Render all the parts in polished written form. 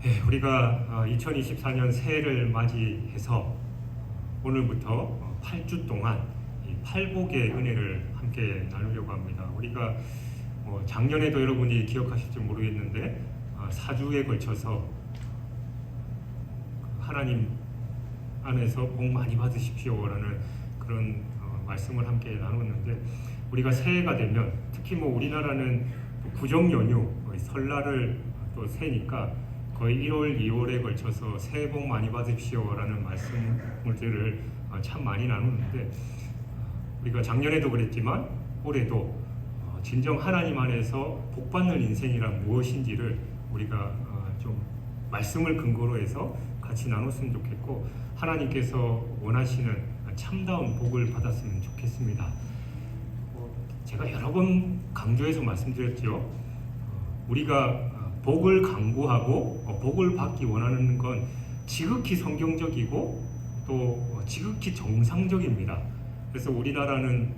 네, 우리가 2024년 새해를 맞이해서 오늘부터 8주 동안 이 팔복의 은혜를 함께 나누려고 합니다. 우리가 작년에도 여러분이 기억하실지 모르겠는데 4주에 걸쳐서 하나님 안에서 복 많이 받으십시오라는 그런 말씀을 함께 나눴는데, 우리가 새해가 되면 특히 우리나라는 구정 연휴 설날을 또 새니까 거의 1월, 2월에 걸쳐서 새해 복 많이 받으십시오라는 말씀들을 참 많이 나누는데, 우리가 작년에도 그랬지만 올해도 진정 하나님 안에서 복 받는 인생이란 무엇인지를 우리가 좀 말씀을 근거로 해서 같이 나눴으면 좋겠고, 하나님께서 원하시는 참다운 복을 받았으면 좋겠습니다. 제가 여러 번 강조해서 말씀드렸죠. 우리가 복을 강구하고 복을 받기 원하는 건 지극히 성경적이고 또 지극히 정상적입니다. 그래서 우리나라는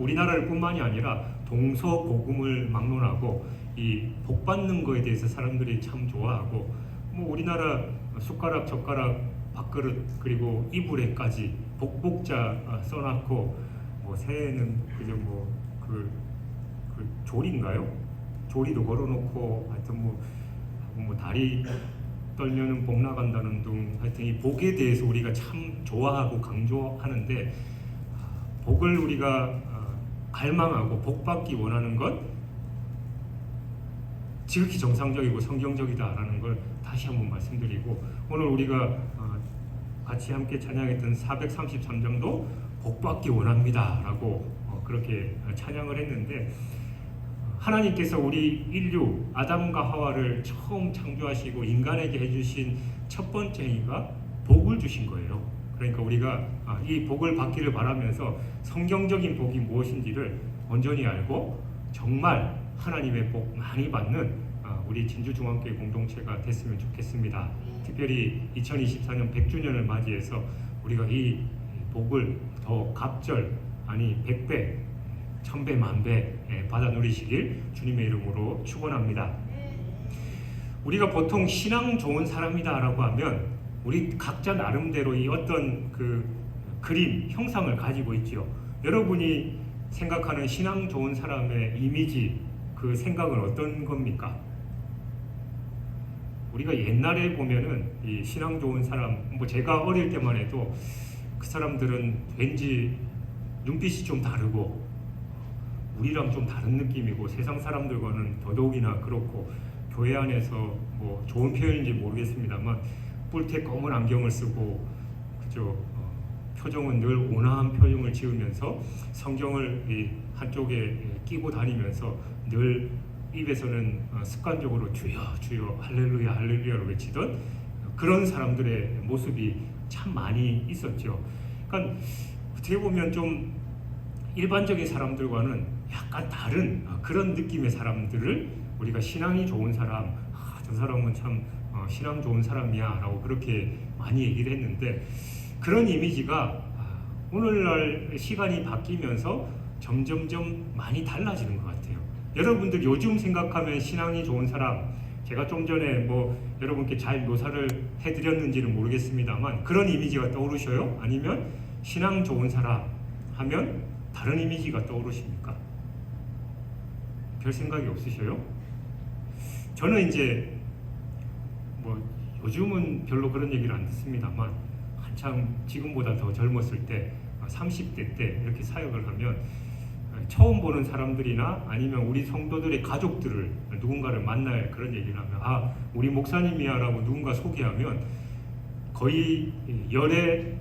우리나라를 뿐만이 아니라 동서복음을 막론하고 이 복 받는 거에 대해서 사람들이 참 좋아하고, 우리나라 숟가락, 젓가락, 밥그릇 그리고 이불에까지 복복자 써놨고, 새해는 그저 그 조리인가요? 조리도 걸어놓고, 하여튼 다리 떨면은 복 나간다는 등, 하여튼 이 복에 대해서 우리가 참 좋아하고 강조하는데, 복을 우리가 갈망하고 복 받기 원하는 것 지극히 정상적이고 성경적이다라는 걸 다시 한번 말씀드리고, 오늘 우리가 같이 함께 찬양했던 433장도 복 받기 원합니다 라고 그렇게 찬양을 했는데, 하나님께서 우리 인류 아담과 하와를 처음 창조하시고 인간에게 해주신 첫 번째 행위가 복을 주신 거예요. 그러니까 우리가 이 복을 받기를 바라면서 성경적인 복이 무엇인지를 온전히 알고 정말 하나님의 복 많이 받는 우리 진주중앙교회 공동체가 됐으면 좋겠습니다. 특별히 2024년 100주년을 맞이해서 우리가 이 복을 더 갑절, 아니 100배, 1000배, 만배 받아 누리시길 주님의 이름으로 축원합니다. 우리가 보통 신앙 좋은 사람이다 라고 하면 우리 각자 나름대로 이 어떤 그 그림, 형상을 가지고 있죠. 여러분이 생각하는 신앙 좋은 사람의 이미지, 그 생각은 어떤 겁니까? 우리가 옛날에 보면은 이 신앙 좋은 사람, 제가 어릴 때만 해도 그 사람들은 왠지 눈빛이 좀 다르고 우리랑 좀 다른 느낌이고, 세상 사람들과는 더더욱이나 그렇고, 교회 안에서 좋은 표현인지 모르겠습니다만 뿔테 검은 안경을 쓰고 그죠, 표정은 늘 온화한 표정을 지으면서 성경을 이 한쪽에 끼고 다니면서 늘 입에서는 습관적으로 주여 주여 할렐루야 할렐루야로 외치던 그런 사람들의 모습이 참 많이 있었죠. 그러니까 어떻게 보면 좀 일반적인 사람들과는 약간 다른 그런 느낌의 사람들을 우리가 신앙이 좋은 사람, 저 사람은 참 신앙 좋은 사람이야 라고 그렇게 많이 얘기를 했는데, 그런 이미지가 오늘날 시간이 바뀌면서 점점점 많이 달라지는 것 같아요. 여러분들 요즘 생각하면 신앙이 좋은 사람, 제가 좀 전에 여러분께 잘 묘사를 해드렸는지는 모르겠습니다만 그런 이미지가 떠오르셔요? 아니면 신앙 좋은 사람 하면 다른 이미지가 떠오르십니까? 별 생각이 없으셔요? 저는 이제 요즘은 별로 그런 얘기를 안 듣습니다만 한참 지금보다 더 젊었을 때 30대 때 이렇게 사역을 하면 처음 보는 사람들이나 아니면 우리 성도들의 가족들을 누군가를 만날 그런 얘기를 하면 우리 목사님이야 라고 누군가 소개하면 거의 열에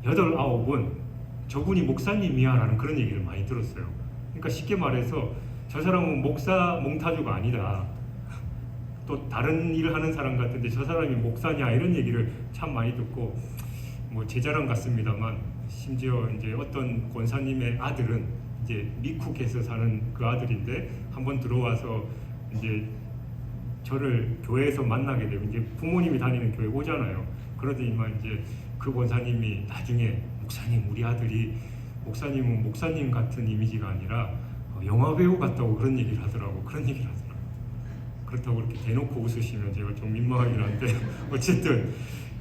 8, 9은 저분이 목사님이야 라는 그런 얘기를 많이 들었어요. 그러니까 쉽게 말해서 저 사람은 목사 몽타주가 아니다, 또 다른 일을 하는 사람 같은데 저 사람이 목사냐, 이런 얘기를 참 많이 듣고, 제 자랑 같습니다만 심지어 이제 어떤 권사님의 아들은 이제 미쿡에서 사는 그 아들인데 한번 들어와서 이제 저를 교회에서 만나게 되고, 이제 부모님이 다니는 교회 오잖아요. 그러더니만 이제 그 권사님이 나중에 목사님, 우리 아들이 목사님은 목사님 같은 이미지가 아니라 영화배우 같다고 그런 얘기를 하더라고. 그렇다고 그렇게 대놓고 웃으시면 제가 좀 민망하긴 한데 어쨌든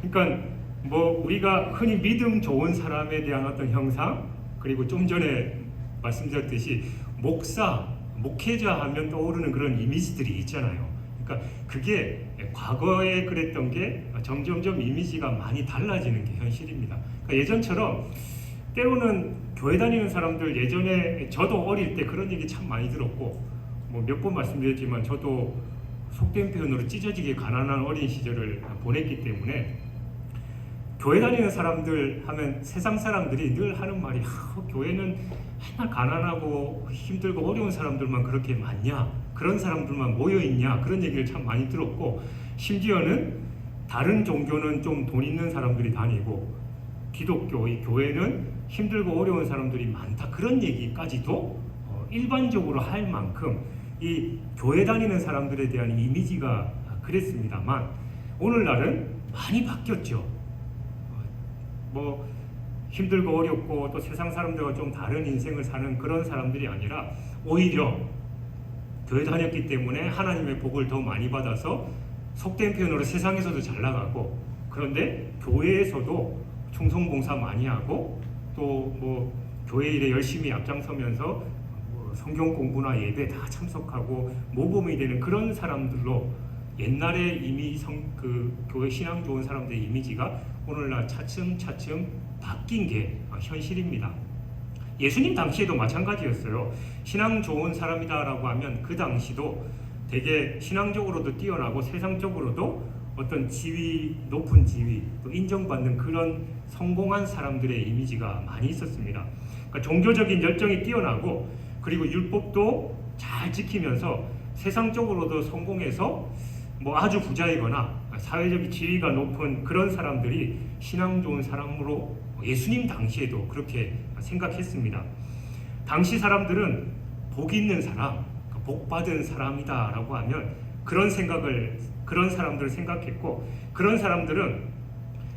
그러니까 뭐 우리가 흔히 믿음 좋은 사람에 대한 어떤 형상, 그리고 좀 전에 말씀드렸듯이 목사, 목회자 하면 떠오르는 그런 이미지들이 있잖아요. 그러니까 그게 과거에 그랬던 게 점점점 이미지가 많이 달라지는 게 현실입니다. 그러니까 예전처럼 때로는 교회 다니는 사람들, 예전에 저도 어릴 때 그런 얘기 참 많이 들었고 뭐 몇 번 말씀드렸지만 저도 속된 표현으로 찢어지게 가난한 어린 시절을 보냈기 때문에 교회 다니는 사람들 하면 세상 사람들이 늘 하는 말이 교회는 맨날 가난하고 힘들고 어려운 사람들만 그렇게 많냐, 그런 사람들만 모여있냐, 그런 얘기를 참 많이 들었고, 심지어는 다른 종교는 좀 돈 있는 사람들이 다니고 기독교, 이 교회는 힘들고 어려운 사람들이 많다, 그런 얘기까지도 일반적으로 할 만큼 이 교회 다니는 사람들에 대한 이미지가 그랬습니다만 오늘날은 많이 바뀌었죠. 뭐 힘들고 어렵고 또 세상 사람들과 좀 다른 인생을 사는 그런 사람들이 아니라 오히려 교회 다녔기 때문에 하나님의 복을 더 많이 받아서 속된 표현으로 세상에서도 잘 나가고, 그런데 교회에서도 충성봉사 많이 하고 또 뭐 교회 일에 열심히 앞장서면서 성경 공부나 예배 다 참석하고 모범이 되는 그런 사람들로 옛날에 이미 교회 신앙 좋은 사람들의 이미지가 오늘날 차츰차츰 바뀐 게 현실입니다. 예수님 당시에도 마찬가지였어요. 신앙 좋은 사람이다라고 하면 그 당시도 되게 신앙적으로도 뛰어나고 세상적으로도 어떤 지위, 높은 지위, 또 인정받는 그런 성공한 사람들의 이미지가 많이 있었습니다. 그러니까 종교적인 열정이 뛰어나고 그리고 율법도 잘 지키면서 세상적으로도 성공해서 뭐 아주 부자이거나 사회적 지위가 높은 그런 사람들이 신앙 좋은 사람으로 예수님 당시에도 그렇게 생각했습니다. 당시 사람들은 복 있는 사람, 복 받은 사람이다 라고 하면 그런 사람들을 생각했고, 그런 사람들은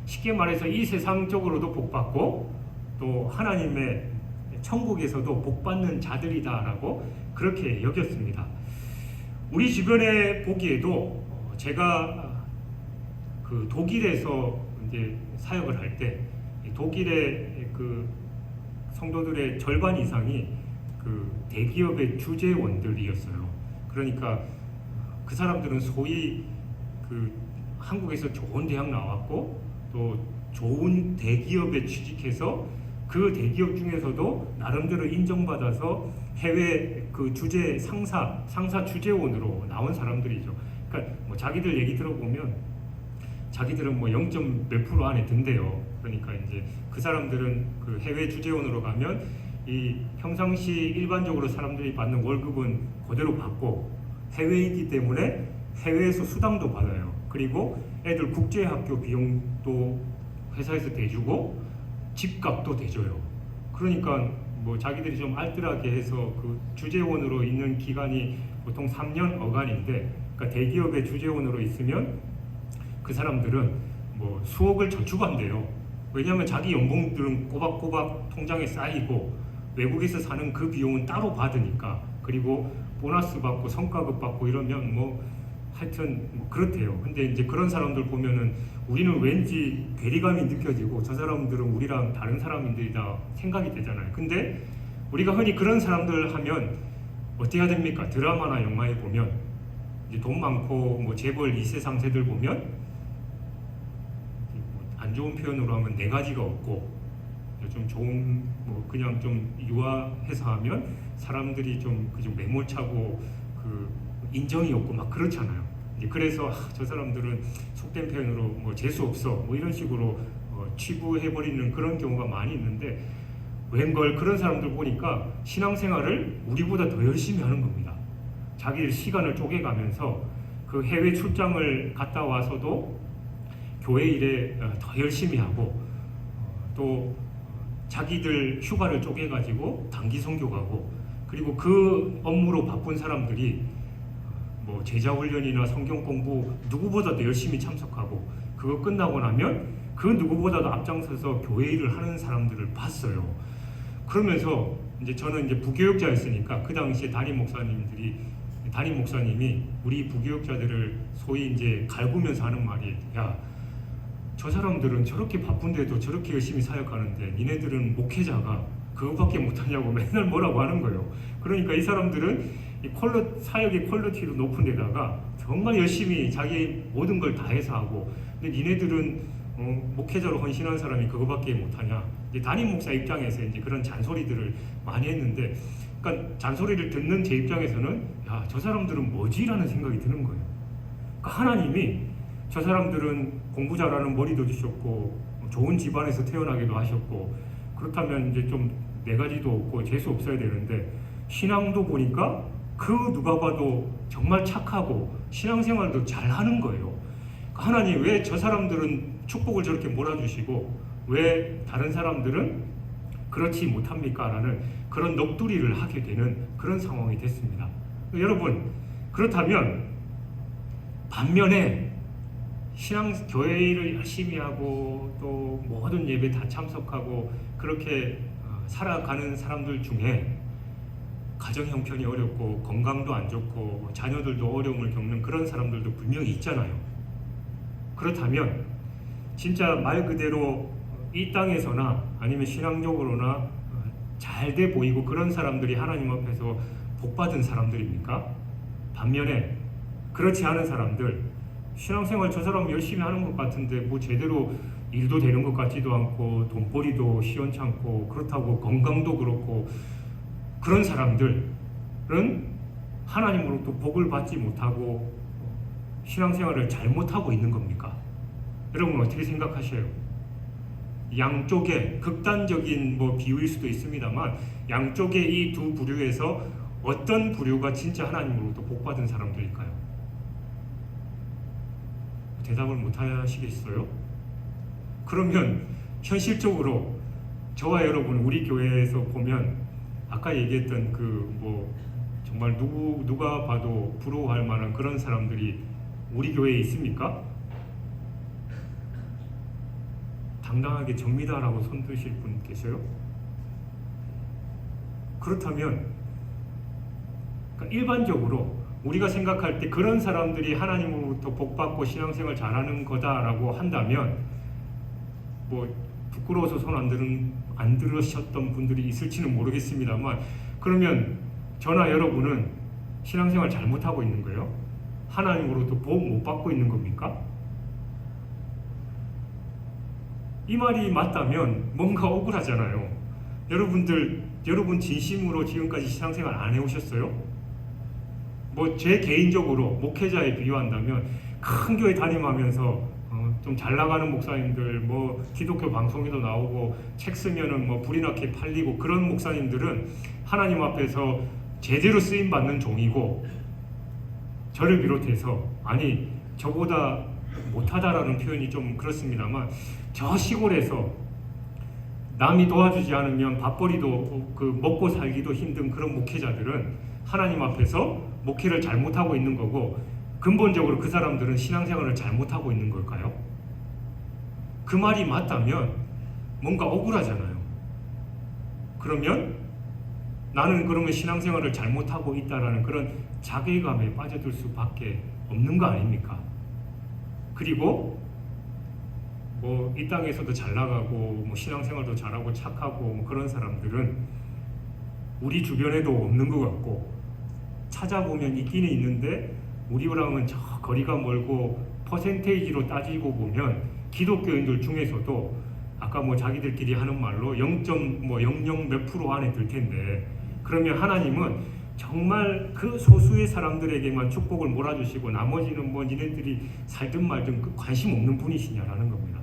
쉽게 말해서 이 세상적으로도 복 받고 또 하나님의 천국에서도 복 받는 자들이다 라고 그렇게 여겼습니다. 우리 주변에 보기에도 제가 그 독일에서 이제 사역을 할 때 독일의 그 성도들의 절반 이상이 그 대기업의 주재원들이었어요. 그러니까 그 사람들은 소위 그 한국에서 좋은 대학 나왔고 또 좋은 대기업에 취직해서 그 대기업 중에서도 나름대로 인정받아서 해외 그 주재 상사 주재원으로 나온 사람들이죠. 그러니까 뭐 자기들 얘기 들어보면 자기들은 뭐 0. 몇 % 안에 든대요. 그러니까 이제 그 사람들은 그 해외 주재원으로 가면 이 평상시 일반적으로 사람들이 받는 월급은 그대로 받고 해외이기 때문에 해외에서 수당도 받아요. 그리고 애들 국제학교 비용도 회사에서 대주고 집값도 대줘요. 그러니까 뭐 자기들이 좀 알뜰하게 해서 그 주재원으로 있는 기간이 보통 3년 어간인데, 그러니까 대기업의 주재원으로 있으면 그 사람들은 뭐 수억을 저축한대요. 왜냐하면 자기 연봉들은 꼬박꼬박 통장에 쌓이고 외국에서 사는 그 비용은 따로 받으니까, 그리고 보너스 받고 성과급 받고 이러면 뭐 하여튼 뭐 그렇대요. 근데 이제 그런 사람들 보면은 우리는 왠지 괴리감이 느껴지고 저 사람들은 우리랑 다른 사람들이다 생각이 되잖아요. 근데 우리가 흔히 그런 사람들 하면 어떻게 해야 됩니까? 드라마나 영화에 보면 이제 돈 많고 뭐 재벌 2세 3세들 보면 안 좋은 표현으로 하면 네 가지가 없고, 좀 좋은 뭐 그냥 좀 유화해서 하면 사람들이 좀 그저 매몰차고 그 인정이 없고 막 그렇잖아요. 이제 그래서 저 사람들은 속된 표현으로 뭐 재수 없어 뭐 이런 식으로 취부해버리는 그런 경우가 많이 있는데, 웬걸 그런 사람들 보니까 신앙생활을 우리보다 더 열심히 하는 겁니다. 자기 시간을 쪼개가면서 그 해외 출장을 갔다 와서도 교회 일에 더 열심히 하고, 또 자기들 휴가를 쪼개가지고 단기 선교 가고, 그리고 그 업무로 바쁜 사람들이 뭐 제자훈련이나 성경 공부 누구보다도 열심히 참석하고, 그거 끝나고 나면 그 누구보다도 앞장서서 교회 일을 하는 사람들을 봤어요. 그러면서 이제 저는 이제 부교육자였으니까 그 당시에 담임 목사님들이 담임 목사님이 우리 부교육자들을 소위 이제 갈구면서 하는 말이, 야, 저 사람들은 저렇게 바쁜데도 저렇게 열심히 사역하는데 니네들은 목회자가 그거밖에 못하냐고 맨날 뭐라고 하는 거예요. 그러니까 이 사람들은 이 사역의 퀄리티도 높은 데다가 정말 열심히 자기 모든 걸 다해서 하고, 근데 니네들은 목회자로 헌신한 사람이 그거밖에 못하냐. 이제 담임 목사 입장에서 이제 그런 잔소리들을 많이 했는데, 그러니까 잔소리를 듣는 제 입장에서는 야, 저 사람들은 뭐지라는 생각이 드는 거예요. 그러니까 하나님이 저 사람들은 공부 잘하는 머리도 주셨고 좋은 집안에서 태어나기도 하셨고, 그렇다면 이제 좀 네 가지도 없고 재수 없어야 되는데, 신앙도 보니까 그 누가 봐도 정말 착하고 신앙생활도 잘하는 거예요. 하나님, 왜 저 사람들은 축복을 저렇게 몰아주시고 왜 다른 사람들은 그렇지 못합니까? 라는 그런 넋두리를 하게 되는 그런 상황이 됐습니다. 여러분, 그렇다면 반면에 교회를 열심히 하고 또 모든 예배 다 참석하고 그렇게 살아가는 사람들 중에 가정 형편이 어렵고 건강도 안 좋고 자녀들도 어려움을 겪는 그런 사람들도 분명히 있잖아요. 그렇다면 진짜 말 그대로 이 땅에서나 아니면 신앙적으로나 잘 돼 보이고 그런 사람들이 하나님 앞에서 복받은 사람들입니까? 반면에 그렇지 않은 사람들, 신앙생활 저 사람 열심히 하는 것 같은데 뭐 제대로 일도 되는 것 같지도 않고 돈벌이도 시원찮고 그렇다고 건강도 그렇고, 그런 사람들은 하나님으로부터 복을 받지 못하고 신앙생활을 잘못하고 있는 겁니까? 여러분 어떻게 생각하셔요? 양쪽에 극단적인 비유일 수도 있습니다만, 양쪽의 이 두 부류에서 어떤 부류가 진짜 하나님으로부터 복받은 사람들일까요? 대답을 못 하시겠어요? 그러면 현실적으로 저와 여러분 우리 교회에서 보면 아까 얘기했던 정말 누가 봐도 부러워할 만한 그런 사람들이 우리 교회에 있습니까? 당당하게 접니다라고 손드실 분 계세요? 그렇다면 일반적으로 우리가 생각할 때 그런 사람들이 하나님으로부터 복받고 신앙생활 잘하는 거다라고 한다면 부끄러워서 손 안 들으셨던 분들이 있을지는 모르겠습니다만, 그러면 저나 여러분은 신앙생활 잘못하고 있는 거예요? 하나님으로부터 복 못 받고 있는 겁니까? 이 말이 맞다면 뭔가 억울하잖아요. 여러분 진심으로 지금까지 신앙생활 안 해오셨어요? 제 개인적으로 목회자에 비유한다면 큰 교회 다니면서 좀 잘 나가는 목사님들, 기독교 방송에도 나오고 책 쓰면은 불이 나게 팔리고 그런 목사님들은 하나님 앞에서 제대로 쓰임 받는 종이고, 저를 비롯해서 저보다 못하다라는 표현이 좀 그렇습니다만, 저 시골에서 남이 도와주지 않으면 밥벌이도 먹고 살기도 힘든 그런 목회자들은 하나님 앞에서 목회를 잘못하고 있는 거고, 근본적으로 그 사람들은 신앙생활을 잘못하고 있는 걸까요? 그 말이 맞다면 뭔가 억울하잖아요. 그러면 나는 그러면 신앙생활을 잘못하고 있다라는 그런 자괴감에 빠져들 수밖에 없는 거 아닙니까? 그리고 이 땅에서도 잘 나가고 신앙생활도 잘하고 착하고 그런 사람들은 우리 주변에도 없는 것 같고, 찾아보면 있기는 있는데 우리랑은 저 거리가 멀고 퍼센테이지로 따지고 보면 기독교인들 중에서도 아까 자기들끼리 하는 말로 0.00 몇 프로 안에 들 텐데, 그러면 하나님은 정말 그 소수의 사람들에게만 축복을 몰아주시고 나머지는 니네들이 살든 말든 관심 없는 분이시냐라는 겁니다.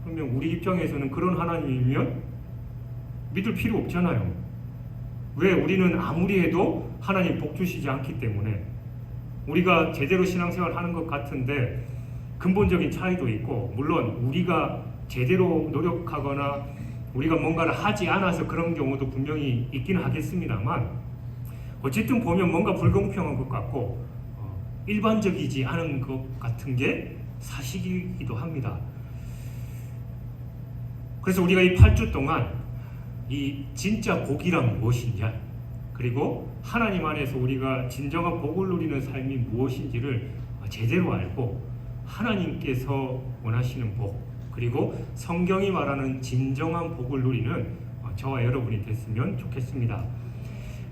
그러면 우리 입장에서는 그런 하나님이면 믿을 필요 없잖아요. 왜? 우리는 아무리 해도 하나님 복 주시지 않기 때문에. 우리가 제대로 신앙생활 하는 것 같은데 근본적인 차이도 있고, 물론 우리가 제대로 노력하거나 우리가 뭔가를 하지 않아서 그런 경우도 분명히 있기는 하겠습니다만, 어쨌든 보면 뭔가 불공평한 것 같고 일반적이지 않은 것 같은 게 사실이기도 합니다. 그래서 우리가 이 8주 동안 이 진짜 복이란 무엇이냐, 그리고 하나님 안에서 우리가 진정한 복을 누리는 삶이 무엇인지를 제대로 알고 하나님께서 원하시는 복, 그리고 성경이 말하는 진정한 복을 누리는 저와 여러분이 됐으면 좋겠습니다.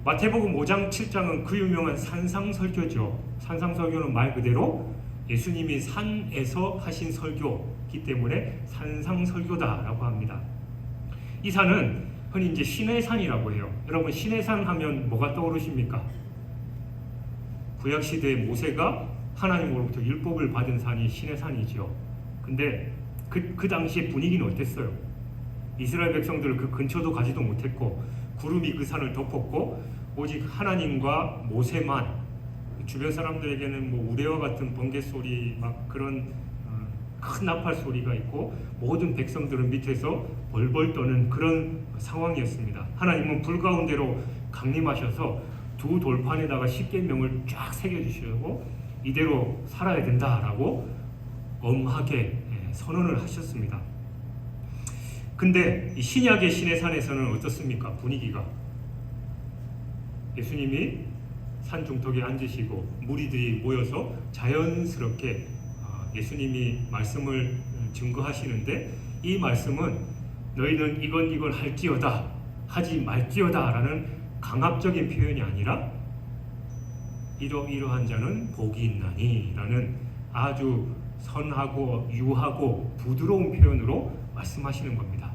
마태복음 5장 7장은 그 유명한 산상설교죠. 산상설교는 말 그대로 예수님이 산에서 하신 설교이기 때문에 산상설교다라고 합니다. 이 산은 흔히 이제 신의 산이라고 해요. 여러분, 신의 산 하면 뭐가 떠오르십니까? 구약 시대에 모세가 하나님으로부터 율법을 받은 산이 신의 산이죠. 근데 그 당시의 분위기는 어땠어요? 이스라엘 백성들은 그 근처도 가지도 못했고 구름이 그 산을 덮었고 오직 하나님과 모세만, 주변 사람들에게는 뭐 우레와 같은 번개 소리, 막 그런 큰 나팔 소리가 있고 모든 백성들은 밑에서 벌벌 떠는 그런 상황이었습니다. 하나님은 불 가운데로 강림하셔서 두 돌판에다가 십계명을 쫙 새겨주시고 이대로 살아야 된다라고 엄하게 선언을 하셨습니다. 근데 이 신약의 신의 산에서는 어떻습니까? 분위기가 예수님이 산 중턱에 앉으시고 무리들이 모여서 자연스럽게 예수님이 말씀을 증거하시는데, 이 말씀은 너희는 이건 할지어다, 하지 말지어다 라는 강압적인 표현이 아니라 이러이러한 자는 복이 있나니 라는 아주 선하고 유하고 부드러운 표현으로 말씀하시는 겁니다.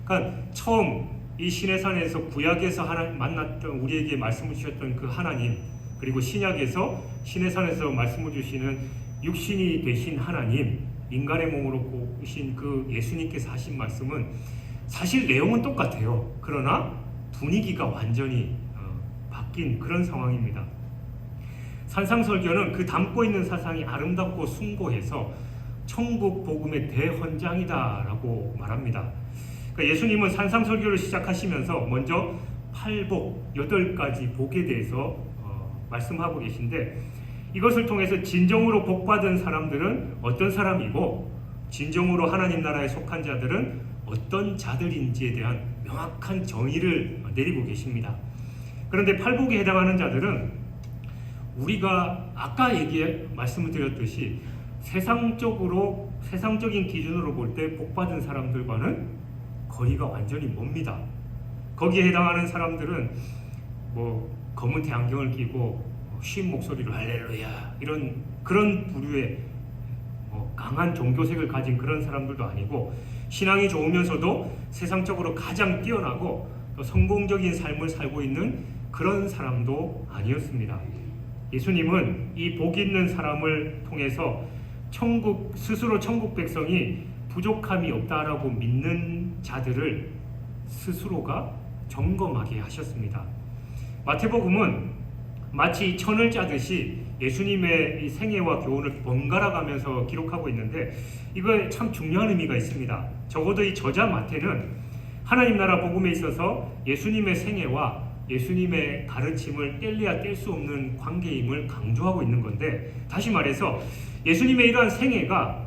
그러니까 처음 이 시내산에서 구약에서 하나님 만났던, 우리에게 말씀을 주셨던 그 하나님, 그리고 신약에서 시내산에서 말씀을 주시는 육신이 되신 하나님, 인간의 몸으로 오신 그 예수님께서 하신 말씀은 사실 내용은 똑같아요. 그러나 분위기가 완전히 바뀐 그런 상황입니다. 산상설교는 그 담고 있는 사상이 아름답고 숭고해서 천국 복음의 대헌장이다라고 말합니다. 그러니까 예수님은 산상설교를 시작하시면서 먼저 8복, 8가지 복에 대해서 말씀하고 계신데, 이것을 통해서 진정으로 복받은 사람들은 어떤 사람이고 진정으로 하나님 나라에 속한 자들은 어떤 자들인지에 대한 명확한 정의를 내리고 계십니다. 그런데 8복에 해당하는 자들은 우리가 아까 말씀을 드렸듯이 세상적인 기준으로 볼 때 복받은 사람들과는 거리가 완전히 멉니다. 거기에 해당하는 사람들은 뭐 검은 태안경을 끼고 쉰 목소리로 할렐루야 이런 그런 부류의 강한 종교색을 가진 그런 사람들도 아니고, 신앙이 좋으면서도 세상적으로 가장 뛰어나고 또 성공적인 삶을 살고 있는 그런 사람도 아니었습니다. 예수님은 이 복 있는 사람을 통해서 스스로 천국 백성이 부족함이 없다라고 믿는 자들을 스스로가 점검하게 하셨습니다. 마태복음은 마치 천을 짜듯이 예수님의 이 생애와 교훈을 번갈아 가면서 기록하고 있는데, 이거에 참 중요한 의미가 있습니다. 적어도 이 저자 마태는 하나님 나라 복음에 있어서 예수님의 생애와 예수님의 가르침을 뗄래야 뗄 수 없는 관계임을 강조하고 있는 건데, 다시 말해서 예수님의 이러한 생애가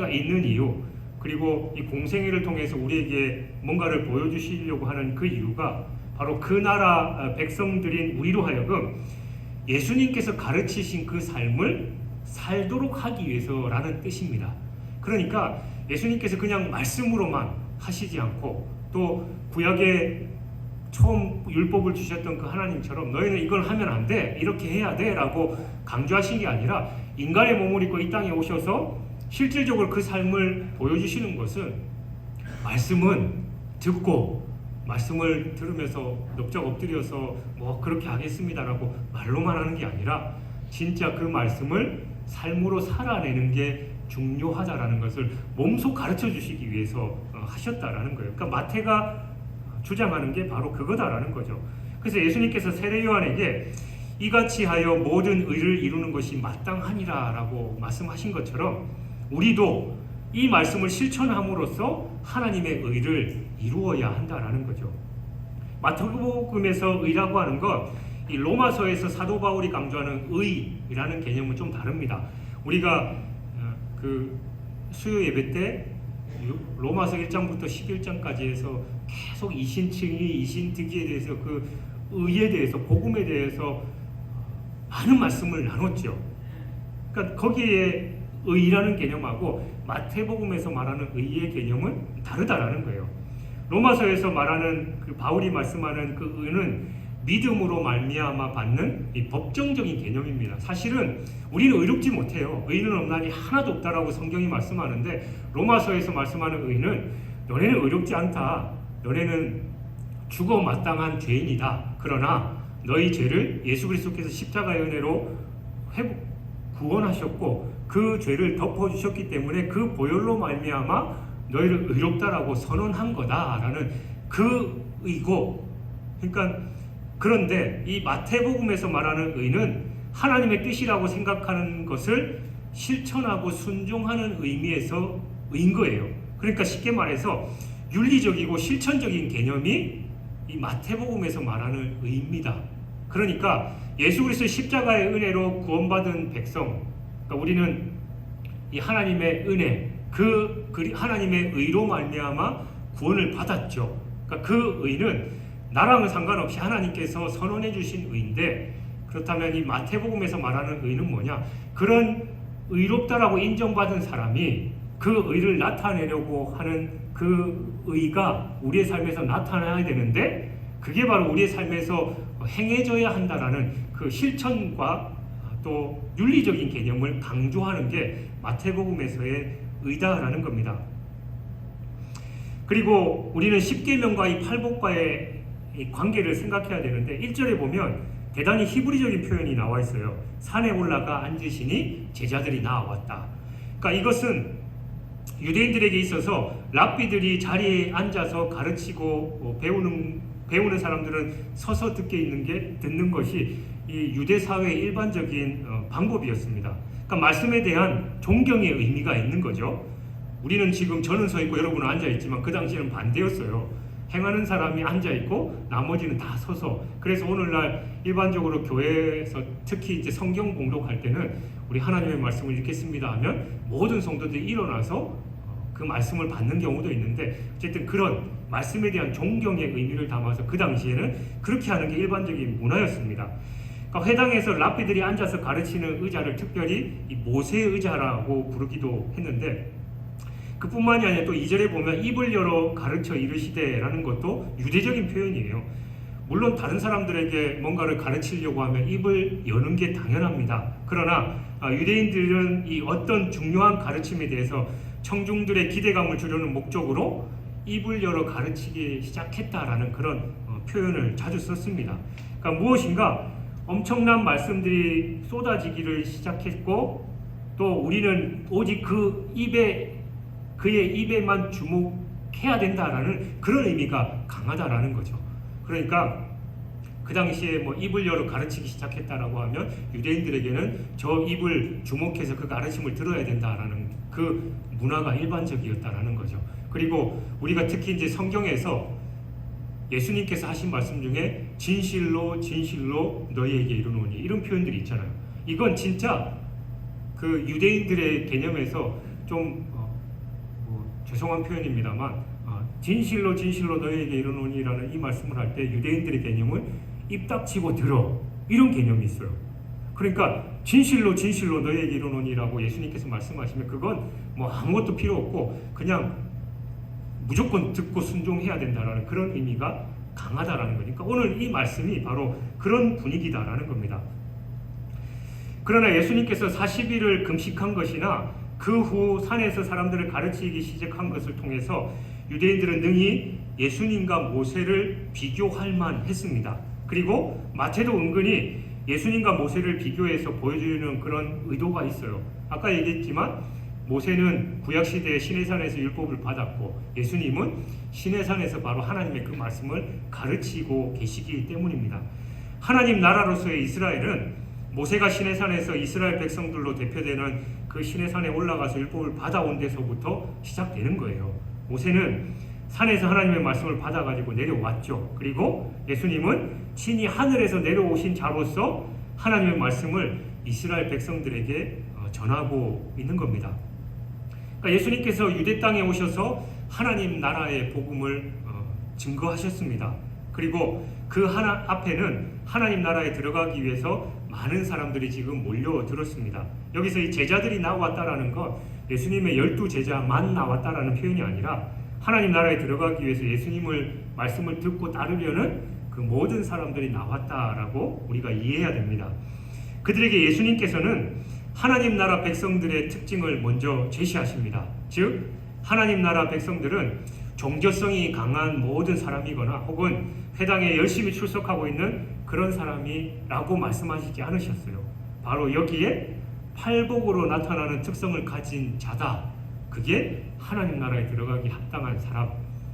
있는 이유, 그리고 이 공생애를 통해서 우리에게 뭔가를 보여주시려고 하는 그 이유가 바로 그 나라 백성들인 우리로 하여금 예수님께서 가르치신 그 삶을 살도록 하기 위해서라는 뜻입니다. 그러니까 예수님께서 그냥 말씀으로만 하시지 않고, 또 구약에 처음 율법을 주셨던 그 하나님처럼 너희는 이걸 하면 안 돼, 이렇게 해야 돼 라고 강조하신 게 아니라 인간의 몸을 입고 이 땅에 오셔서 실질적으로 그 삶을 보여주시는 것은, 말씀은 듣고 말씀을 들으면서 넙적 엎드려서 뭐 그렇게 하겠습니다라고 말로만 하는 게 아니라 진짜 그 말씀을 삶으로 살아내는 게 중요하다라는 것을 몸소 가르쳐 주시기 위해서 하셨다라는 거예요. 그러니까 마태가 주장하는 게 바로 그거다라는 거죠. 그래서 예수님께서 세례 요한에게 이같이 하여 모든 의를 이루는 것이 마땅하니라 라고 말씀하신 것처럼, 우리도 이 말씀을 실천함으로써 하나님의 의를 이루어야 한다라는 거죠. 마태복음에서 의라고 하는 것, 이 로마서에서 사도 바울이 강조하는 의라는 개념은 좀 다릅니다. 우리가 그 수요 예배 때 로마서 1장부터 11장까지 해서 계속 이신칭의, 이신득의에 대해서 그 의에 대해서, 복음에 대해서 많은 말씀을 나눴죠. 그러니까 거기에 의라는 개념하고 마태복음에서 말하는 의의 개념은 다르다라는 거예요. 로마서에서 말하는 그 바울이 말씀하는 그 의는 믿음으로 말미암아 받는 이 법정적인 개념입니다. 사실은 우리는 의롭지 못해요. 의는 없나니 하나도 없다라고 성경이 말씀하는데, 로마서에서 말씀하는 의는 너네는 의롭지 않다. 너네는 죽어 마땅한 죄인이다. 그러나 너희 죄를 예수 그리스도께서 십자가의 은혜로 구원하셨고 그 죄를 덮어주셨기 때문에 그 보혈로 말미암아 너희를 의롭다라고 선언한 거다라는 그 의고, 그러니까 그런데 이 마태복음에서 말하는 의는 하나님의 뜻이라고 생각하는 것을 실천하고 순종하는 의미에서 의인 거예요. 그러니까 쉽게 말해서 윤리적이고 실천적인 개념이 이 마태복음에서 말하는 의입니다. 그러니까 예수 그리스도의 십자가의 은혜로 구원받은 백성, 그러니까 우리는 이 하나님의 은혜, 그 하나님의 의로 말미암아 구원을 받았죠. 그러니까 그 의는 나랑은 상관없이 하나님께서 선언해 주신 의인데, 그렇다면 이 마태복음에서 말하는 의는 뭐냐? 그런 의롭다라고 인정받은 사람이 그 의를 나타내려고 하는 그 의가 우리의 삶에서 나타나야 되는데, 그게 바로 우리의 삶에서 행해져야 한다라는 그 실천과 또 윤리적인 개념을 강조하는 게 마태복음에서의 의다라는 겁니다. 그리고 우리는 십계명과 이 팔복과의 이 관계를 생각해야 되는데, 1절에 보면 대단히 히브리적인 표현이 나와 있어요. 산에 올라가 앉으시니 제자들이 나와왔다. 그러니까 이것은 유대인들에게 있어서 랍비들이 자리에 앉아서 가르치고 배우는 사람들은 서서 듣는 것이 이 유대 사회의 일반적인 방법이었습니다. 그러니까 말씀에 대한 존경의 의미가 있는 거죠. 우리는 지금 저는 서 있고 여러분은 앉아 있지만 그 당시에는 반대였어요. 행하는 사람이 앉아있고 나머지는 다 서서. 그래서 오늘날 일반적으로 교회에서 특히 이제 성경 봉독할 때는 우리 하나님의 말씀을 읽겠습니다 하면 모든 성도들이 일어나서 그 말씀을 받는 경우도 있는데, 어쨌든 그런 말씀에 대한 존경의 의미를 담아서 그 당시에는 그렇게 하는 게 일반적인 문화였습니다. 그러니까 회당에서 랍비들이 앉아서 가르치는 의자를 특별히 이 모세의 의자라고 부르기도 했는데, 그뿐만이 아니라 또 2절에 보면 입을 열어 가르쳐 이르시되라는 것도 유대적인 표현이에요. 물론 다른 사람들에게 뭔가를 가르치려고 하면 입을 여는 게 당연합니다. 그러나 유대인들은 이 어떤 중요한 가르침에 대해서 청중들의 기대감을 주려는 목적으로 입을 열어 가르치기 시작했다라는 그런 표현을 자주 썼습니다. 그러니까 무엇인가 엄청난 말씀들이 쏟아지기를 시작했고, 또 우리는 오직 그의 입에만 주목해야 된다라는 그런 의미가 강하다라는 거죠. 그러니까 그 당시에 뭐 입을 열어 가르치기 시작했다라고 하면 유대인들에게는 저 입을 주목해서 그 가르침을 들어야 된다라는 그 문화가 일반적이었다라는 거죠. 그리고 우리가 특히 이제 성경에서 예수님께서 하신 말씀 중에 진실로 진실로 너희에게 이르노니 이런 표현들이 있잖아요. 이건 진짜 그 유대인들의 개념에서 좀 죄송한 표현입니다만 진실로 진실로 너희에게 이르노니라는 이 말씀을 할 때 유대인들의 개념은 입 닥치고 들어, 이런 개념이 있어요. 그러니까 진실로 진실로 너희에게 이르노니라고 예수님께서 말씀하시면 그건 뭐 아무것도 필요 없고 그냥 무조건 듣고 순종해야 된다라는 그런 의미가 강하다라는 거니까 오늘 이 말씀이 바로 그런 분위기다라는 겁니다. 그러나 예수님께서 40일을 금식한 것이나 그 후 산에서 사람들을 가르치기 시작한 것을 통해서 유대인들은 능히 예수님과 모세를 비교할 만했습니다. 그리고 마태도 은근히 예수님과 모세를 비교해서 보여주는 그런 의도가 있어요. 아까 얘기했지만 모세는 구약시대에 시내산에서 율법을 받았고 예수님은 시내산에서 바로 하나님의 그 말씀을 가르치고 계시기 때문입니다. 하나님 나라로서의 이스라엘은 모세가 시내산에서 이스라엘 백성들로 대표되는 그 시내산에 올라가서 율법을 받아온 데서부터 시작되는 거예요. 모세는 산에서 하나님의 말씀을 받아가지고 내려왔죠. 그리고 예수님은 친히 하늘에서 내려오신 자로서 하나님의 말씀을 이스라엘 백성들에게 전하고 있는 겁니다. 그러니까 예수님께서 유대 땅에 오셔서 하나님 나라의 복음을 증거하셨습니다. 그리고 그 하나 앞에는 하나님 나라에 들어가기 위해서 많은 사람들이 지금 몰려들었습니다. 여기서 이 제자들이 나왔다라는 건 예수님의 12제자만 나왔다라는 표현이 아니라 하나님 나라에 들어가기 위해서 예수님을 말씀을 듣고 따르려는 그 모든 사람들이 나왔다라고 우리가 이해해야 됩니다. 그들에게 예수님께서는 하나님 나라 백성들의 특징을 먼저 제시하십니다. 즉 하나님 나라 백성들은 종교성이 강한 모든 사람이거나 혹은 회당에 열심히 출석하고 있는 그런 사람이라고 말씀하시지 않으셨어요. 바로 여기에 팔복으로 나타나는 특성을 가진 자다. 그게 하나님 나라에 들어가기 합당한 사람,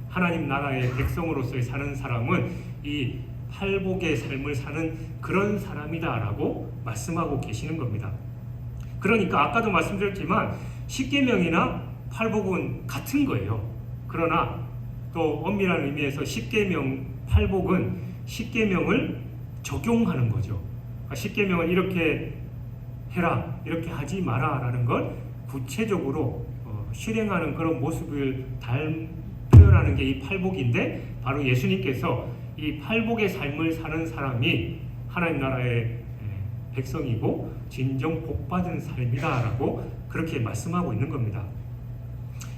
하나님 나라의 백성으로서의 사는 사람은 이 팔복의 삶을 사는 그런 사람이다라고 말씀하고 계시는 겁니다. 그러니까 아까도 말씀드렸지만 십계명이나 팔복은 같은 거예요. 그러나 또 엄밀한 의미에서 십계명, 팔복은 십계명을 적용하는 거죠. 십계명은 이렇게 해라, 이렇게 하지 마라 라는 걸 구체적으로 실행하는 그런 모습을 표현하는 게 이 팔복인데, 바로 예수님께서 이 팔복의 삶을 사는 사람이 하나님 나라의 백성이고 진정 복받은 삶이다 라고 그렇게 말씀하고 있는 겁니다.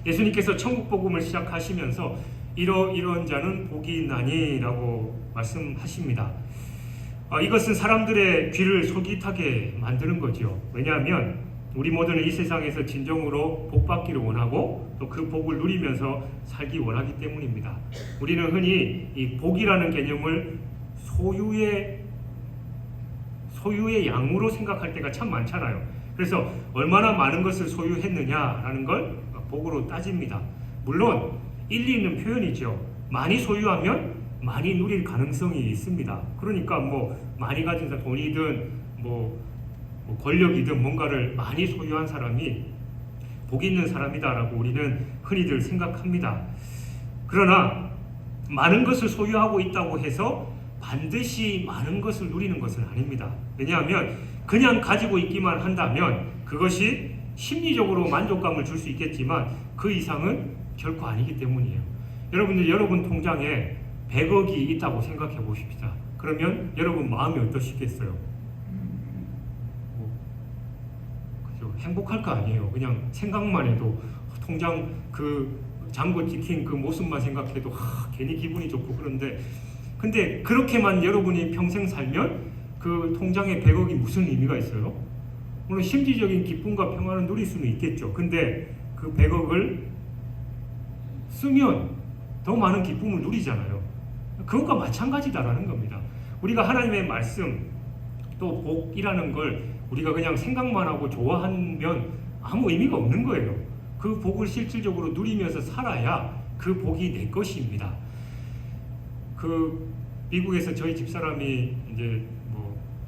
예수님께서 천국 복음을 시작하시면서 이런 자는 복이 있나니 라고 말씀하십니다. 이것은 사람들의 귀를 솔깃하게 만드는 거죠. 왜냐하면 우리 모두는 이 세상에서 진정으로 복받기를 원하고 또 그 복을 누리면서 살기 원하기 때문입니다. 우리는 흔히 이 복이라는 개념을 소유의 양으로 생각할 때가 참 많잖아요. 그래서 얼마나 많은 것을 소유했느냐라는 걸 복으로 따집니다. 물론 일리 있는 표현이죠. 많이 소유하면 많이 누릴 가능성이 있습니다. 그러니까 많이 가진 사람, 돈이든 권력이든 뭔가를 많이 소유한 사람이 복 있는 사람이다라고 우리는 흔히들 생각합니다. 그러나 많은 것을 소유하고 있다고 해서 반드시 많은 것을 누리는 것은 아닙니다. 왜냐하면 그냥 가지고 있기만 한다면 그것이 심리적으로 만족감을 줄 수 있겠지만 그 이상은 결코 아니기 때문이에요. 여러분들, 여러분 통장에 100억이 있다고 생각해 보십시다. 그러면 여러분 마음이 어떠시겠어요? 그죠? 행복할 거 아니에요. 그냥 생각만 해도 통장 그 잔고 찍힌 그 모습만 생각해도 괜히 기분이 좋고. 근데 그렇게만 여러분이 평생 살면 그 통장에 100억이 무슨 의미가 있어요? 물론 심리적인 기쁨과 평안을 누릴 수는 있겠죠. 근데 그 100억을 쓰면 더 많은 기쁨을 누리잖아요. 그것과 마찬가지다라는 겁니다. 우리가 하나님의 말씀, 또 복이라는 걸 우리가 그냥 생각만 하고 좋아하면 아무 의미가 없는 거예요. 그 복을 실질적으로 누리면서 살아야 그 복이 내 것입니다. 미국에서 저희 집사람이 이제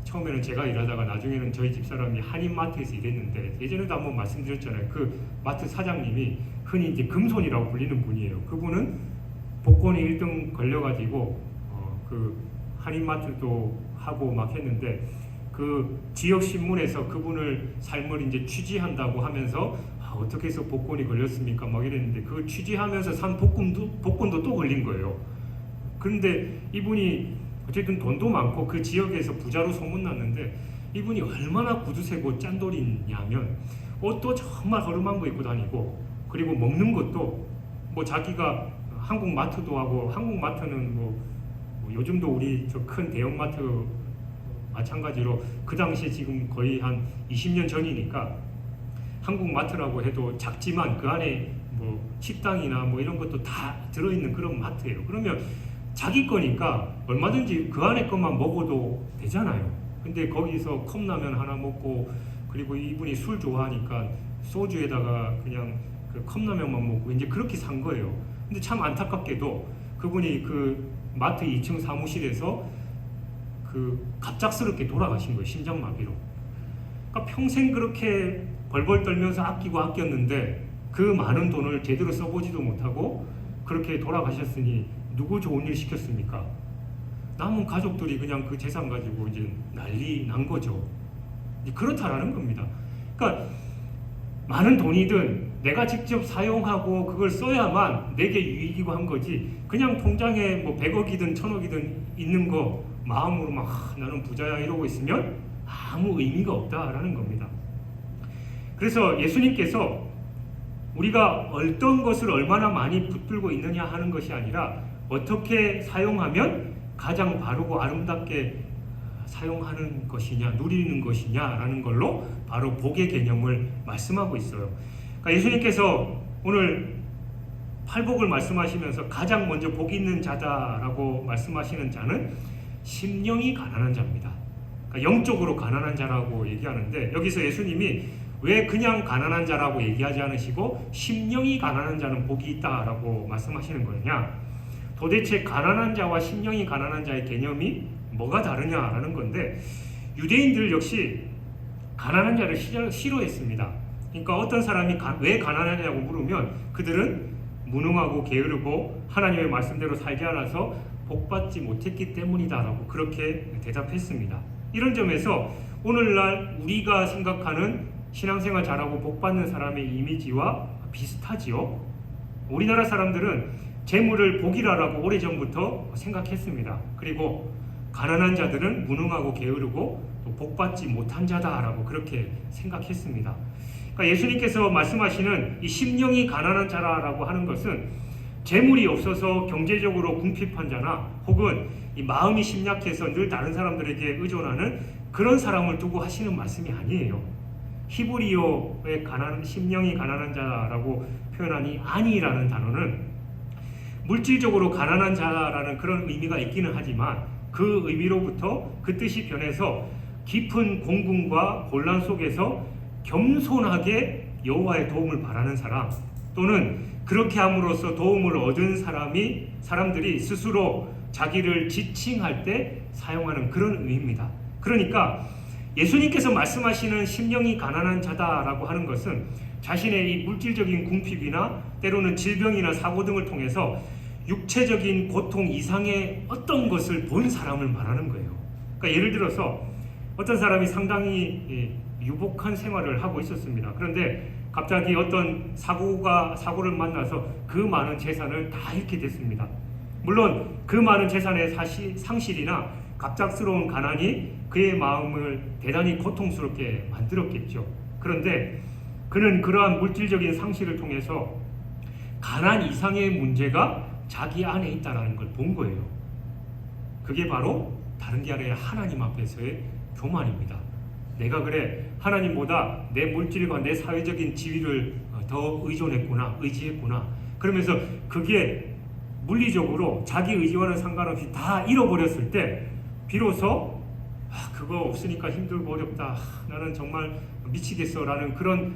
처음에는 제가 일하다가 나중에는 저희 집사람이 한인마트에서 일했는데, 예전에도 한번 말씀드렸잖아요. 그 마트 사장님이 흔히 이제 금손이라고 불리는 분이에요. 그분은 복권이 1등 걸려가지고 그 한인마트도 하고 막 했는데, 그 지역 신문에서 그분을 삶을 이제 취재한다고 하면서 어떻게 해서 복권이 걸렸습니까? 막 이랬는데, 그 취재하면서 산 복권도 또 걸린 거예요. 그런데 이분이 어쨌든 돈도 많고 그 지역에서 부자로 소문났는데, 이분이 얼마나 구두쇠고 짠돌이냐면 옷도 정말 허름한 거 입고 다니고, 그리고 먹는 것도 자기가 한국 마트도 하고, 한국 마트는 요즘도 우리 저 큰 대형마트 마찬가지로 그 당시에 지금 거의 한 20년 전이니까 한국 마트라고 해도 작지만 그 안에 식당이나 이런 것도 다 들어있는 그런 마트예요. 그러면 자기 거니까 얼마든지 그 안에 것만 먹어도 되잖아요. 근데 거기서 컵라면 하나 먹고, 그리고 이분이 술 좋아하니까 소주에다가 그냥 그 컵라면만 먹고 이제 그렇게 산 거예요. 근데 참 안타깝게도 그분이 그 마트 2층 사무실에서 갑작스럽게 돌아가신 거예요. 심장마비로. 그러니까 평생 그렇게 벌벌 떨면서 아꼈는데 그 많은 돈을 제대로 써보지도 못하고 그렇게 돌아가셨으니 누구 좋은 일 시켰습니까? 남은 가족들이 그냥 그 재산 가지고 이제 난리 난 거죠. 그렇다라는 겁니다. 그러니까 많은 돈이든 내가 직접 사용하고 그걸 써야만 내게 유익이고 한 거지, 그냥 통장에 뭐 100억이든 1000억이든 있는 거 마음으로 막 나는 부자야 이러고 있으면 아무 의미가 없다라는 겁니다. 그래서 예수님께서 우리가 어떤 것을 얼마나 많이 붙들고 있느냐 하는 것이 아니라 어떻게 사용하면 가장 바르고 아름답게 사용하는 것이냐, 누리는 것이냐라는 걸로 바로 복의 개념을 말씀하고 있어요. 그러니까 예수님께서 오늘 팔복을 말씀하시면서 가장 먼저 복 있는 자다라고 말씀하시는 자는 심령이 가난한 자입니다. 그러니까 영적으로 가난한 자라고 얘기하는데, 여기서 예수님이 왜 그냥 가난한 자라고 얘기하지 않으시고 심령이 가난한 자는 복이 있다라고 말씀하시는 거냐? 도대체 가난한 자와 심령이 가난한 자의 개념이 뭐가 다르냐라는 건데, 유대인들 역시 가난한 자를 싫어했습니다. 그러니까 어떤 사람이 왜 가난하냐고 물으면 그들은 무능하고 게으르고 하나님의 말씀대로 살지 않아서 복받지 못했기 때문이다라고 그렇게 대답했습니다. 이런 점에서 오늘날 우리가 생각하는 신앙생활 잘하고 복받는 사람의 이미지와 비슷하지요. 우리나라 사람들은 재물을 복이라고 오래전부터 생각했습니다. 그리고 가난한 자들은 무능하고 게으르고 또 복받지 못한 자다라고 그렇게 생각했습니다. 그러니까 예수님께서 말씀하시는 이 심령이 가난한 자라고 하는 것은 재물이 없어서 경제적으로 궁핍한 자나 혹은 이 마음이 심약해서 늘 다른 사람들에게 의존하는 그런 사람을 두고 하시는 말씀이 아니에요. 히브리어의 심령이 가난한 자라고 표현하니 아니라는 단어는 물질적으로 가난한 자라는 그런 의미가 있기는 하지만 그 의미로부터 그 뜻이 변해서 깊은 공분과 곤란 속에서 겸손하게 여호와의 도움을 바라는 사람, 또는 그렇게 함으로써 도움을 얻은 사람들이 스스로 자기를 지칭할 때 사용하는 그런 의미입니다. 그러니까 예수님께서 말씀하시는 심령이 가난한 자다라고 하는 것은 자신의 이 물질적인 궁핍이나 때로는 질병이나 사고 등을 통해서 육체적인 고통 이상의 어떤 것을 본 사람을 말하는 거예요. 그러니까 예를 들어서 어떤 사람이 상당히 유복한 생활을 하고 있었습니다. 그런데 갑자기 어떤 사고를 만나서 그 많은 재산을 다 잃게 됐습니다. 물론 그 많은 재산의 상실이나 갑작스러운 가난이 그의 마음을 대단히 고통스럽게 만들었겠죠. 그런데 그는 그러한 물질적인 상실을 통해서 가난 이상의 문제가 자기 안에 있다는 걸 본 거예요. 그게 바로 다른 게 아니라 하나님 앞에서의 교만입니다. 내가 그래 하나님보다 내 물질과 내 사회적인 지위를 더 의지했구나. 그러면서 그게 물리적으로 자기 의지와는 상관없이 다 잃어버렸을 때 비로소 그거 없으니까 힘들고 어렵다, 나는 정말 미치겠어 라는 그런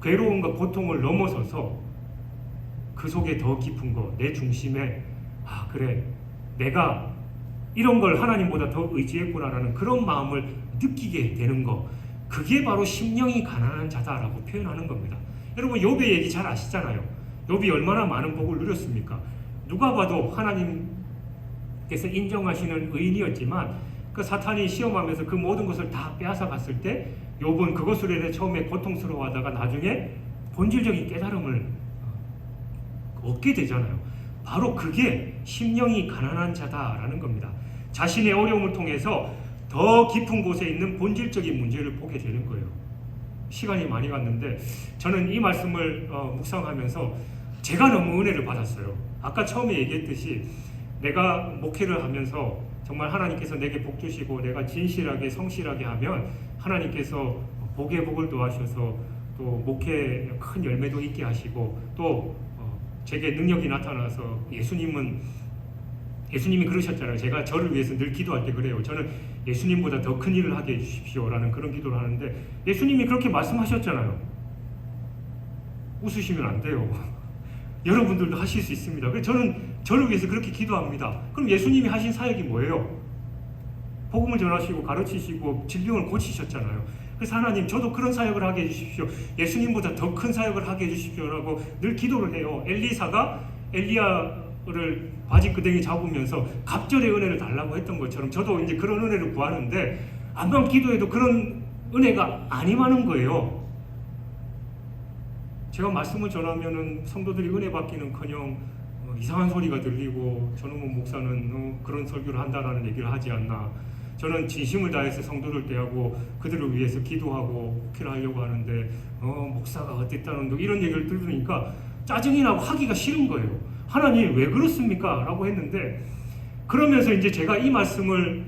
괴로움과 고통을 넘어서서 그 속에 더 깊은 거, 내 중심에 그래 내가 이런 걸 하나님보다 더 의지했구나 라는 그런 마음을 느끼게 되는 거, 그게 바로 심령이 가난한 자다라고 표현하는 겁니다. 여러분 욥의 얘기 잘 아시잖아요. 욥이 얼마나 많은 복을 누렸습니까? 누가 봐도 하나님께서 인정하시는 의인이었지만 그 사탄이 시험하면서 그 모든 것을 다 빼앗아 갔을 때 욥은 그것으로 인해 처음에 고통스러워하다가 나중에 본질적인 깨달음을 얻게 되잖아요. 바로 그게 심령이 가난한 자다라는 겁니다. 자신의 어려움을 통해서 더 깊은 곳에 있는 본질적인 문제를 보게 되는 거예요. 시간이 많이 갔는데 저는 이 말씀을 묵상하면서 제가 너무 은혜를 받았어요. 아까 처음에 얘기했듯이 내가 목회를 하면서 정말 하나님께서 내게 복 주시고 내가 진실하게 성실하게 하면 하나님께서 복에 복을 더하셔서 또 목회에 큰 열매도 있게 하시고 또 제게 능력이 나타나서 예수님이 그러셨잖아요. 제가 저를 위해서 늘 기도할 때 그래요. 저는 예수님보다 더 큰 일을 하게 해주십시오 라는 그런 기도를 하는데 예수님이 그렇게 말씀하셨잖아요. 웃으시면 안 돼요. 여러분들도 하실 수 있습니다. 그래서 저는 저를 위해서 그렇게 기도합니다. 그럼 예수님이 하신 사역이 뭐예요? 복음을 전하시고 가르치시고 질병을 고치셨잖아요. 그래서 하나님 저도 그런 사역을 하게 해주십시오. 예수님보다 더 큰 사역을 하게 해주십시오라고 늘 기도를 해요. 엘리사가 엘리야를 바지끄댕이 잡으면서 갑절의 은혜를 달라고 했던 것처럼 저도 이제 그런 은혜를 구하는데 암만 기도해도 그런 은혜가 안 임하는 거예요. 제가 말씀을 전하면은 성도들이 은혜 받기는커녕 이상한 소리가 들리고 저놈의 목사는 그런 설교를 한다라는 얘기를 하지 않나. 저는 진심을 다해서 성도를 대하고 그들을 위해서 기도하고 목회를 하려고 하는데 목사가 어땠다는 이런 얘기를 들으니까 짜증이 나고 하기가 싫은 거예요. 하나님 왜 그렇습니까? 라고 했는데, 그러면서 이제 제가 이 말씀을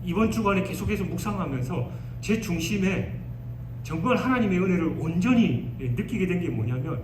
이번 주간에 계속해서 묵상하면서 제 중심에 정말 하나님의 은혜를 온전히 느끼게 된 게 뭐냐면,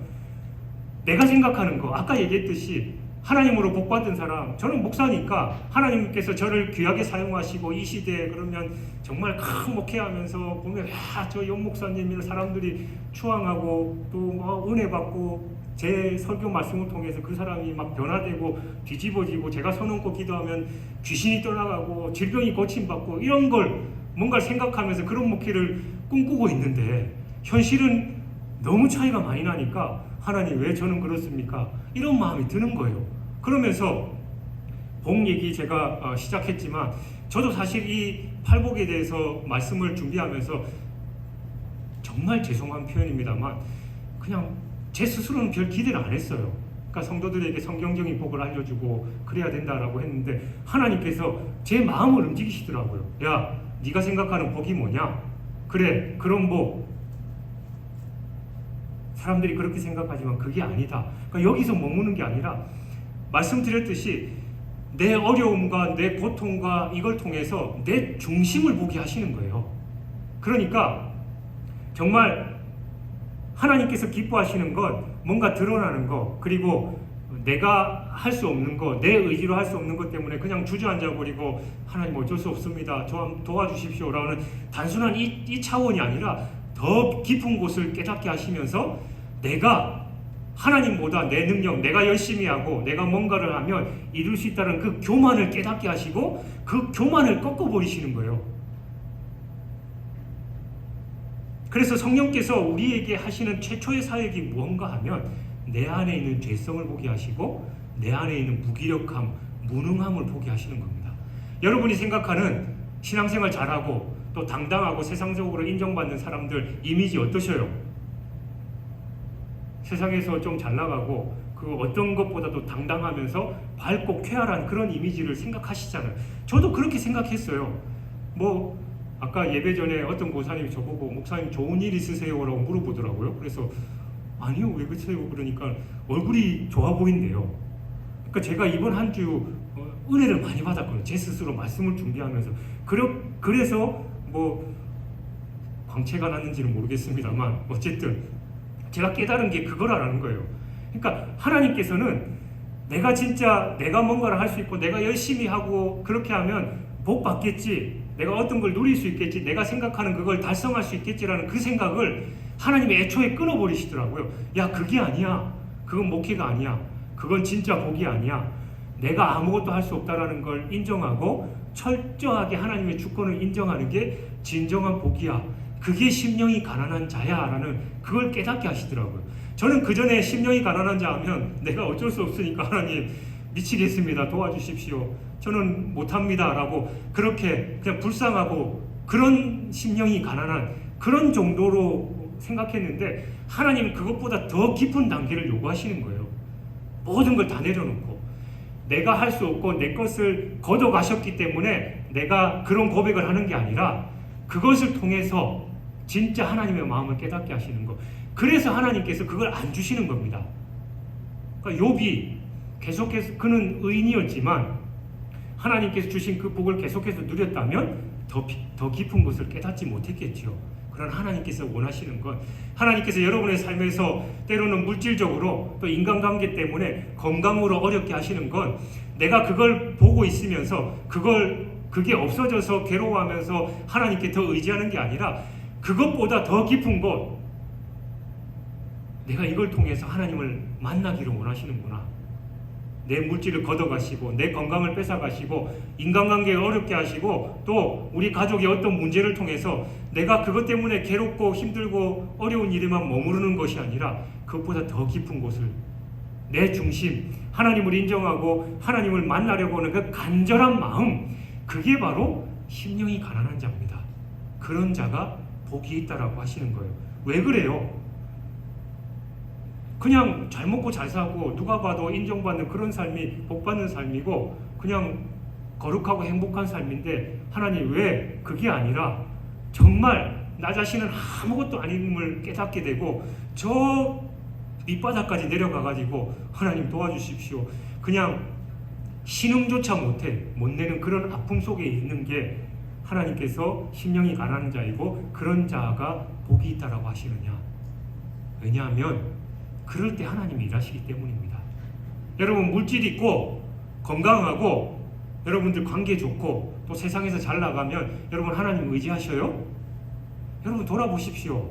내가 생각하는 거, 아까 얘기했듯이 하나님으로 복받은 사람, 저는 목사니까 하나님께서 저를 귀하게 사용하시고 이 시대에 그러면 정말 큰 목회하면서 보면 저 연 목사님이나 사람들이 추앙하고 또 은혜 받고 제 설교 말씀을 통해서 그 사람이 막 변화되고 뒤집어지고 제가 손 얹고 기도하면 귀신이 떠나가고 질병이 고침받고 이런 걸 뭔가 생각하면서 그런 목회를 꿈꾸고 있는데, 현실은 너무 차이가 많이 나니까 하나님 왜 저는 그렇습니까? 이런 마음이 드는 거예요. 그러면서 복 얘기 제가 시작했지만, 저도 사실 이 팔복에 대해서 말씀을 준비하면서 정말 죄송한 표현입니다만 그냥 제 스스로는 별 기대를 안 했어요. 그러니까 성도들에게 성경적인 복을 알려주고 그래야 된다라고 했는데, 하나님께서 제 마음을 움직이시더라고요. 야, 네가 생각하는 복이 뭐냐? 그래, 그런 복 사람들이 그렇게 생각하지만 그게 아니다. 그러니까 여기서 머무는 게 아니라 말씀드렸듯이 내 어려움과 내 고통과 이걸 통해서 내 중심을 보게 하시는 거예요. 그러니까 정말 하나님께서 기뻐하시는 건 뭔가 드러나는 거, 그리고 내가 할 수 없는 거, 내 의지로 할 수 없는 것 때문에 그냥 주저앉아 버리고 하나님 어쩔 수 없습니다, 좀 도와주십시오라는 단순한 이 차원이 아니라 더 깊은 곳을 깨닫게 하시면서 내가 하나님보다 내 능력, 내가 열심히 하고 내가 뭔가를 하면 이룰 수 있다는 그 교만을 깨닫게 하시고 그 교만을 꺾어버리시는 거예요. 그래서 성령께서 우리에게 하시는 최초의 사역이 무언가 하면 내 안에 있는 죄성을 보게 하시고 내 안에 있는 무기력함, 무능함을 보게 하시는 겁니다. 여러분이 생각하는 신앙생활 잘하고 또 당당하고 세상적으로 인정받는 사람들 이미지 어떠셔요? 세상에서 좀 잘 나가고 그 어떤 것보다도 당당하면서 밝고 쾌활한 그런 이미지를 생각하시잖아요. 저도 그렇게 생각했어요. 아까 예배 전에 어떤 목사님이 저보고 목사님 좋은 일 있으세요? 라고 물어보더라고요. 그래서 아니요, 왜 그러세요? 그러니까 얼굴이 좋아 보인대요. 그러니까 제가 이번 한 주 은혜를 많이 받았거든요. 제 스스로 말씀을 준비하면서. 그래서 광채가 났는지는 모르겠습니다만 어쨌든 제가 깨달은 게 그거라는 거예요. 그러니까 하나님께서는 내가 뭔가를 할 수 있고 내가 열심히 하고 그렇게 하면 복 받겠지, 내가 어떤 걸 누릴 수 있겠지, 내가 생각하는 그걸 달성할 수 있겠지라는 그 생각을 하나님이 애초에 끊어버리시더라고요. 야, 그게 아니야. 그건 목회가 아니야. 그건 진짜 복이 아니야. 내가 아무것도 할 수 없다라는 걸 인정하고 철저하게 하나님의 주권을 인정하는 게 진정한 복이야. 그게 심령이 가난한 자야 라는 그걸 깨닫게 하시더라고요. 저는 그 전에 심령이 가난한 자 하면 내가 어쩔 수 없으니까 하나님 미치겠습니다, 도와주십시오, 저는 못합니다 라고 그렇게 그냥 불쌍하고 그런 심령이 가난한 그런 정도로 생각했는데, 하나님은 그것보다 더 깊은 단계를 요구하시는 거예요. 모든 걸 다 내려놓고 내가 할 수 없고 내 것을 걷어가셨기 때문에 내가 그런 고백을 하는 게 아니라 그것을 통해서 진짜 하나님의 마음을 깨닫게 하시는 거. 그래서 하나님께서 그걸 안 주시는 겁니다. 그러니까 욥이 계속해서, 그는 의인이었지만 하나님께서 주신 그 복을 계속해서 누렸다면 더 깊은 것을 깨닫지 못했겠죠. 그러나 하나님께서 원하시는 건, 하나님께서 여러분의 삶에서 때로는 물질적으로 또 인간관계 때문에 건강으로 어렵게 하시는 건, 내가 그걸 보고 있으면서 그게 없어져서 괴로워하면서 하나님께 더 의지하는 게 아니라 그것보다 더 깊은 곳, 내가 이걸 통해서 하나님을 만나기를 원하시는구나. 내 물질을 걷어가시고 내 건강을 뺏어가시고 인간관계에 어렵게 하시고 또 우리 가족의 어떤 문제를 통해서 내가 그것 때문에 괴롭고 힘들고 어려운 일에만 머무르는 것이 아니라 그것보다 더 깊은 곳을, 내 중심, 하나님을 인정하고 하나님을 만나려고 하는 그 간절한 마음, 그게 바로 심령이 가난한 자입니다. 그런 자가 복이 있다라고 하시는 거예요. 왜 그래요? 그냥 잘 먹고 잘 사고 누가 봐도 인정받는 그런 삶이 복받는 삶이고 그냥 거룩하고 행복한 삶인데 하나님 왜 그게 아니라 정말 나 자신은 아무것도 아님을 깨닫게 되고 저 밑바닥까지 내려가가지고 하나님 도와주십시오. 그냥 신음조차 못 내는 그런 아픔 속에 있는 게 하나님께서 심령이 가난한 자이고 그런 자가 복이 있다라고 하시느냐. 왜냐하면 그럴 때 하나님이 일하시기 때문입니다. 여러분 물질 있고 건강하고 여러분들 관계 좋고 또 세상에서 잘 나가면 여러분 하나님 의지하셔요? 여러분 돌아보십시오.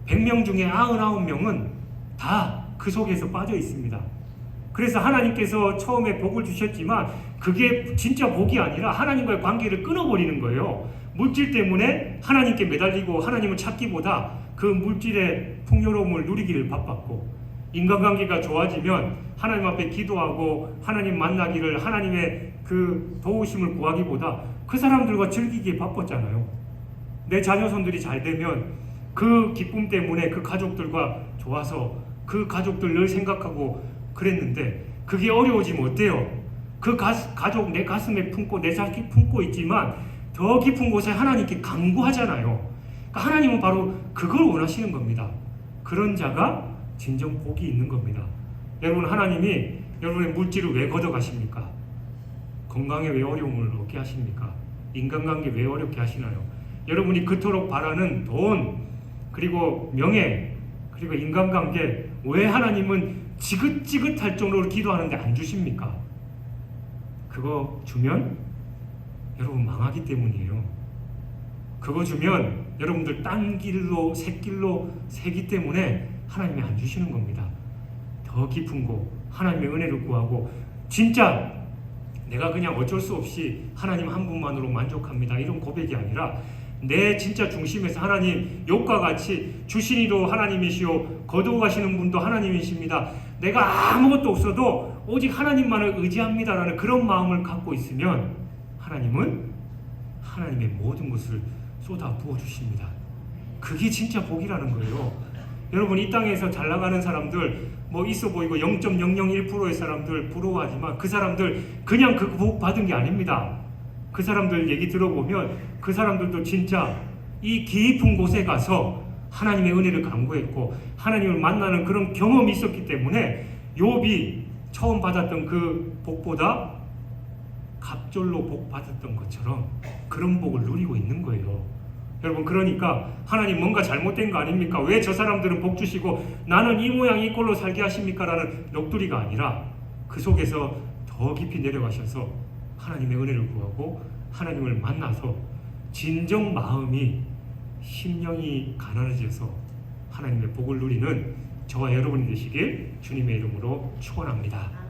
100명 중에 99명은 다 그 속에서 빠져 있습니다. 그래서 하나님께서 처음에 복을 주셨지만 그게 진짜 복이 아니라 하나님과의 관계를 끊어버리는 거예요. 물질 때문에 하나님께 매달리고 하나님을 찾기보다 그 물질의 풍요로움을 누리기를 바빴고 인간관계가 좋아지면 하나님 앞에 기도하고 하나님 만나기를 하나님의 그 도우심을 구하기보다 그 사람들과 즐기기에 바빴잖아요. 내 자녀손들이 잘 되면 그 기쁨 때문에 그 가족들과 좋아서 그 가족들 늘 생각하고 그랬는데 그게 어려워지면 어때요? 그 가족 내 가슴에 품고 내 자식 품고 있지만 더 깊은 곳에 하나님께 간구하잖아요. 그러니까 하나님은 바로 그걸 원하시는 겁니다. 그런 자가 진정 복이 있는 겁니다. 여러분 하나님이 여러분의 물질을 왜 걷어가십니까? 건강에 왜 어려움을 얻게 하십니까? 인간관계 왜 어렵게 하시나요? 여러분이 그토록 바라는 돈 그리고 명예 그리고 인간관계 왜 하나님은 지긋지긋할 정도로 기도하는데 안 주십니까? 그거 주면 여러분 망하기 때문이에요. 그거 주면 여러분들 딴 길로 새길로 새기 때문에 하나님이 안 주시는 겁니다. 더 깊은 곳 하나님의 은혜를 구하고 진짜 내가 그냥 어쩔 수 없이 하나님 한 분만으로 만족합니다. 이런 고백이 아니라 내 진짜 중심에서 하나님 욕과 같이 주신 이도 하나님이시오 거두어 가시는 분도 하나님이십니다. 내가 아무것도 없어도 오직 하나님만을 의지합니다라는 그런 마음을 갖고 있으면 하나님은 하나님의 모든 것을 쏟아 부어주십니다. 그게 진짜 복이라는 거예요. 여러분 이 땅에서 잘 나가는 사람들 뭐 있어 보이고 0.001%의 사람들 부러워하지만 그 사람들 그냥 그 복 받은 게 아닙니다. 그 사람들 얘기 들어보면 그 사람들도 진짜 이 깊은 곳에 가서 하나님의 은혜를 간구했고 하나님을 만나는 그런 경험이 있었기 때문에 욥이 처음 받았던 그 복보다 갑절로 복 받았던 것처럼 그런 복을 누리고 있는 거예요. 여러분 그러니까 하나님 뭔가 잘못된 거 아닙니까? 왜 저 사람들은 복 주시고 나는 이 모양 이 꼴로 살게 하십니까? 라는 넋두리가 아니라 그 속에서 더 깊이 내려가셔서 하나님의 은혜를 구하고 하나님을 만나서 진정 마음이 심령이 가난해져서 하나님의 복을 누리는 저와 여러분이 되시길 주님의 이름으로 축원합니다.